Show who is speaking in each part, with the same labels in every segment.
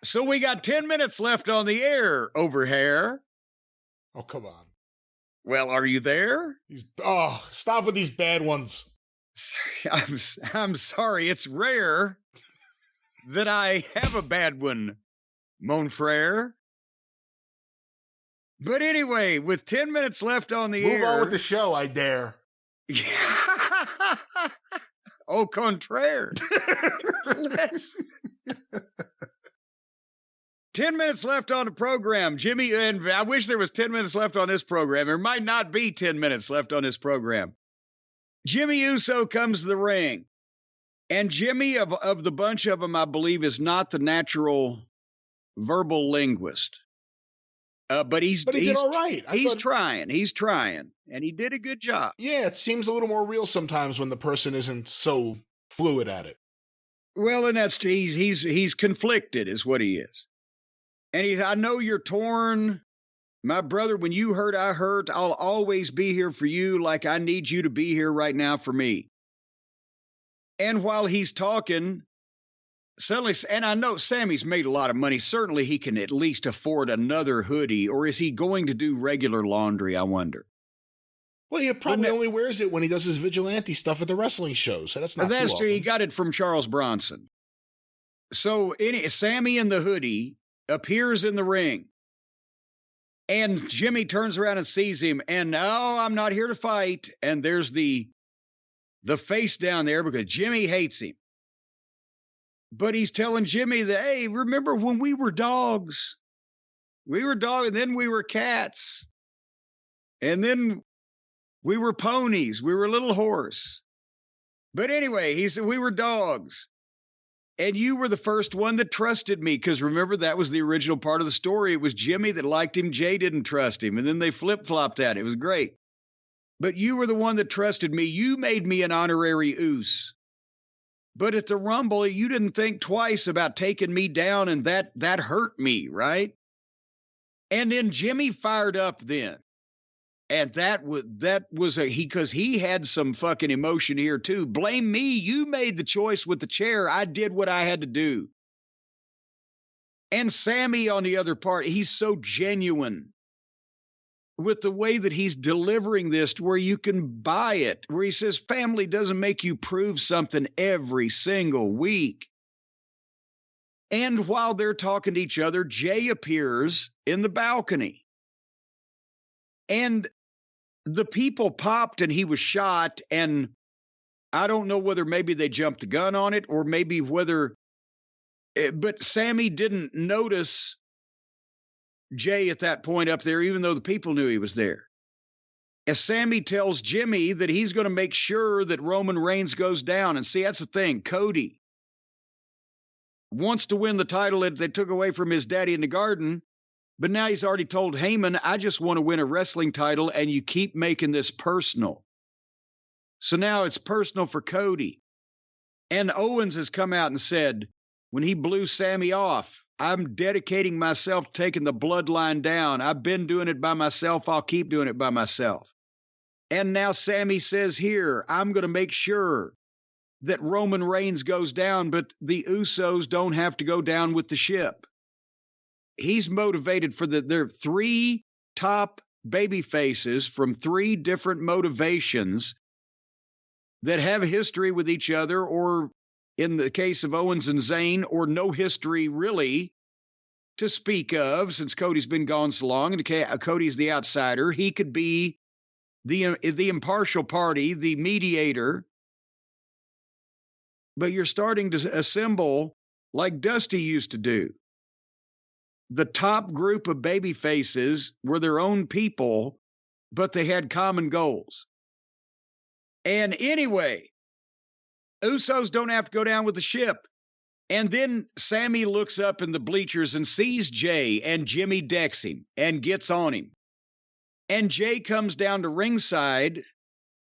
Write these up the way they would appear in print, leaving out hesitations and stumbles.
Speaker 1: So we got 10 minutes left on the air over here.
Speaker 2: Oh, come on.
Speaker 1: Well, are you there?
Speaker 2: Stop with these bad ones.
Speaker 1: I'm sorry. It's rare that I have a bad one, mon frere. But anyway, with 10 minutes left on the air.
Speaker 2: Move on with the show, I dare.
Speaker 1: Au contraire. 10 minutes left on the program. Jimmy, and I wish there was 10 minutes left on this program. There might not be 10 minutes left on this program. Jimmy Uso comes to the ring. And Jimmy, of the bunch of them, I believe, is not the natural verbal linguist. But he did all right. He's trying. And he did a good job.
Speaker 2: Yeah, it seems a little more real sometimes when the person isn't so fluid at it.
Speaker 1: Well, and that's he's conflicted is what he is. And I know you're torn. My brother, when you hurt, I hurt. I'll always be here for you like I need you to be here right now for me. And while he's talking, suddenly, and I know Sammy's made a lot of money. Certainly he can at least afford another hoodie. Or is he going to do regular laundry, I wonder?
Speaker 2: Well, he probably only wears it when he does his vigilante stuff at the wrestling shows. So that's not
Speaker 1: That's
Speaker 2: too
Speaker 1: true.
Speaker 2: often.
Speaker 1: He got it from Charles Bronson. So Sammy in the hoodie appears in the ring. And Jimmy turns around and sees him. And, I'm not here to fight. And there's the face down there because Jimmy hates him. But he's telling Jimmy that, hey, remember when we were dogs? We were dogs, and then we were cats. And then we were ponies. We were a little horse. But anyway, he said, we were dogs. And you were the first one that trusted me, because remember, that was the original part of the story. It was Jimmy that liked him. Jay didn't trust him. And then they flip-flopped that. It was great. But you were the one that trusted me. You made me an honorary Us. But at the Rumble, you didn't think twice about taking me down, and that hurt me, right? And then Jimmy fired up then. And that was because he had some fucking emotion here too. Blame me. You made the choice with the chair. I did what I had to do. And Sammy on the other part, he's so genuine with the way that he's delivering this to where you can buy it, where he says family doesn't make you prove something every single week. And while they're talking to each other, Jay appears in the balcony. And the people popped and he was shot. And I don't know whether maybe they jumped the gun on it or maybe but Sammy didn't notice Jay at that point up there, even though the people knew he was there. As Sammy tells Jimmy that he's going to make sure that Roman Reigns goes down. And see, that's the thing. Cody wants to win the title that they took away from his daddy in the garden. But now he's already told Heyman, I just want to win a wrestling title, and you keep making this personal. So now it's personal for Cody. And Owens has come out and said, when he blew Sammy off, I'm dedicating myself to taking the bloodline down. I've been doing it by myself. I'll keep doing it by myself. And now Sammy says here, I'm going to make sure that Roman Reigns goes down, but the Usos don't have to go down with the ship. He's motivated for their three top baby faces from three different motivations that have a history with each other, or in the case of Owens and Zayn, or no history really to speak of since Cody's been gone so long. And Cody's the outsider. He could be the impartial party, the mediator. But you're starting to assemble like Dusty used to do. The top group of baby faces were their own people, but they had common goals. And anyway, Usos don't have to go down with the ship. And then Sammy looks up in the bleachers and sees Jay, and Jimmy decks him and gets on him. And Jay comes down to ringside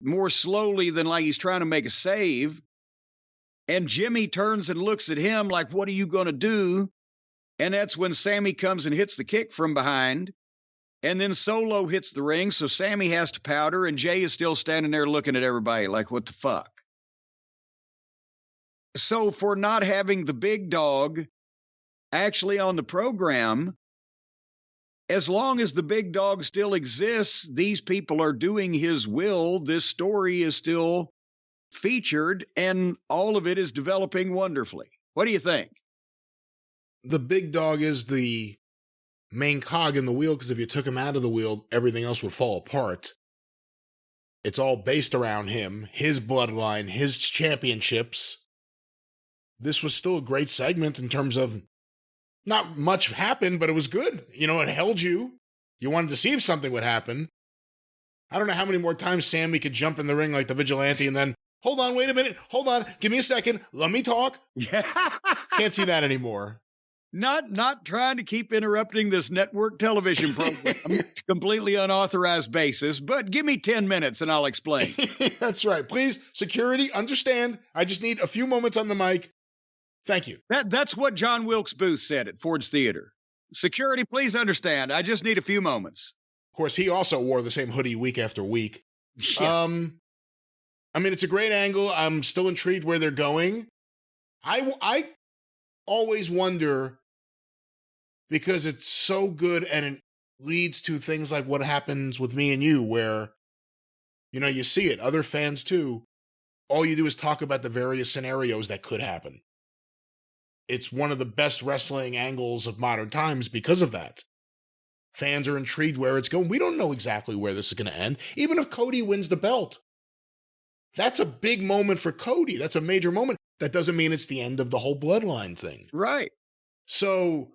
Speaker 1: more slowly than like he's trying to make a save. And Jimmy turns and looks at him like, what are you going to do? And that's when Sammy comes and hits the kick from behind. And then Solo hits the ring, so Sammy has to powder, and Jay is still standing there looking at everybody like, what the fuck? So for not having the big dog actually on the program, as long as the big dog still exists, these people are doing his will. This story is still featured, and all of it is developing wonderfully. What do you think?
Speaker 2: The big dog is the main cog in the wheel, because if you took him out of the wheel, everything else would fall apart. It's all based around him, his bloodline, his championships. This was still a great segment in terms of not much happened, but it was good. You know, it held you. You wanted to see if something would happen. I don't know how many more times Sami could jump in the ring like the vigilante and then, hold on, wait a minute, hold on, give me a second, let me talk.
Speaker 1: Yeah.
Speaker 2: Can't see that anymore.
Speaker 1: Not trying to keep interrupting this network television program completely unauthorized basis, but give me 10 minutes and I'll explain.
Speaker 2: That's right. Please, security, understand. I just need a few moments on the mic. Thank you.
Speaker 1: That's what John Wilkes Booth said at Ford's Theater. Security, please understand. I just need a few moments.
Speaker 2: Of course, he also wore the same hoodie week after week.
Speaker 1: Yeah.
Speaker 2: I mean, it's a great angle. I'm still intrigued where they're going. I always wonder, because it's so good and it leads to things like what happens with me and you, where, you know, you see it, other fans too. All you do is talk about the various scenarios that could happen. It's one of the best wrestling angles of modern times because of that. Fans are intrigued where it's going. We don't know exactly where this is going to end. Even if Cody wins the belt, that's a big moment for Cody. That's a major moment. That doesn't mean it's the end of the whole bloodline thing.
Speaker 1: Right.
Speaker 2: So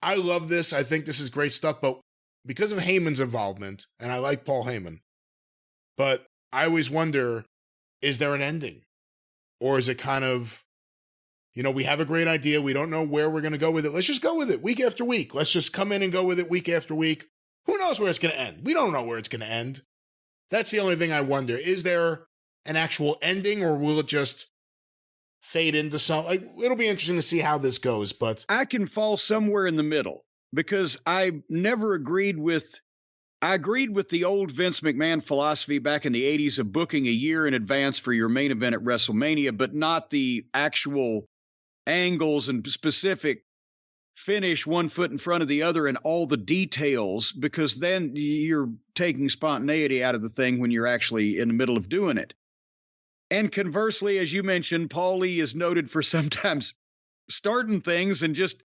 Speaker 2: I love this. I think this is great stuff. But because of Heyman's involvement, and I like Paul Heyman, but I always wonder, is there an ending? Or is it kind of, you know, we have a great idea. We don't know where we're going to go with it. Let's just go with it week after week. Let's just come in and go with it week after week. Who knows where it's going to end? We don't know where it's going to end. That's the only thing I wonder. Is there an actual ending, or will it just fade into something? Like, it'll be interesting to see how this goes, but
Speaker 1: I can fall somewhere in the middle because I agreed with the old Vince McMahon philosophy back in the 80s of booking a year in advance for your main event at WrestleMania, but not the actual angles and specific finish one foot in front of the other and all the details, because then you're taking spontaneity out of the thing when you're actually in the middle of doing it. And conversely, as you mentioned, Paulie is noted for sometimes starting things and just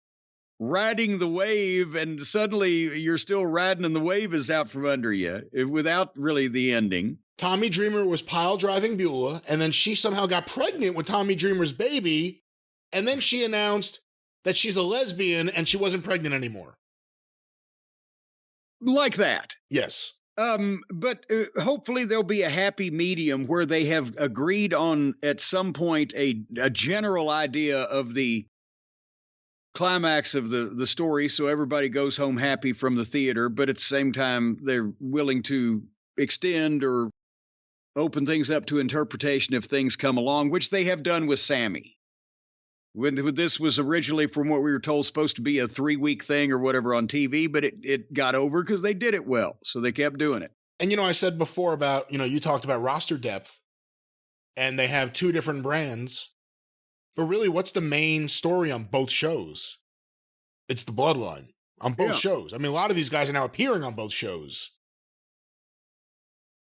Speaker 1: riding the wave, and suddenly you're still riding and the wave is out from under you without really the ending.
Speaker 2: Tommy Dreamer was pile driving Beulah, and then she somehow got pregnant with Tommy Dreamer's baby, and then she announced that she's a lesbian and she wasn't pregnant anymore.
Speaker 1: Like that.
Speaker 2: Yes.
Speaker 1: But hopefully there'll be a happy medium where they have agreed on at some point a general idea of the climax of the story, so everybody goes home happy from the theater, but at the same time they're willing to extend or open things up to interpretation if things come along, which they have done with Sami. When this was originally, from what we were told, supposed to be a 3-week thing or whatever on TV, but it got over because they did it well, so they kept doing it.
Speaker 2: And, you know, I said before about, you know, you talked about roster depth, and they have 2 different brands, but really, what's the main story on both shows? It's the bloodline on both shows. I mean, a lot of these guys are now appearing on both shows.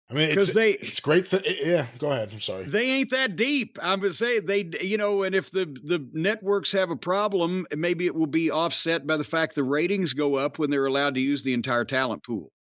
Speaker 2: I mean, it's great. Yeah, go ahead. I'm sorry.
Speaker 1: They ain't that deep. I would say and if the networks have a problem, maybe it will be offset by the fact the ratings go up when they're allowed to use the entire talent pool.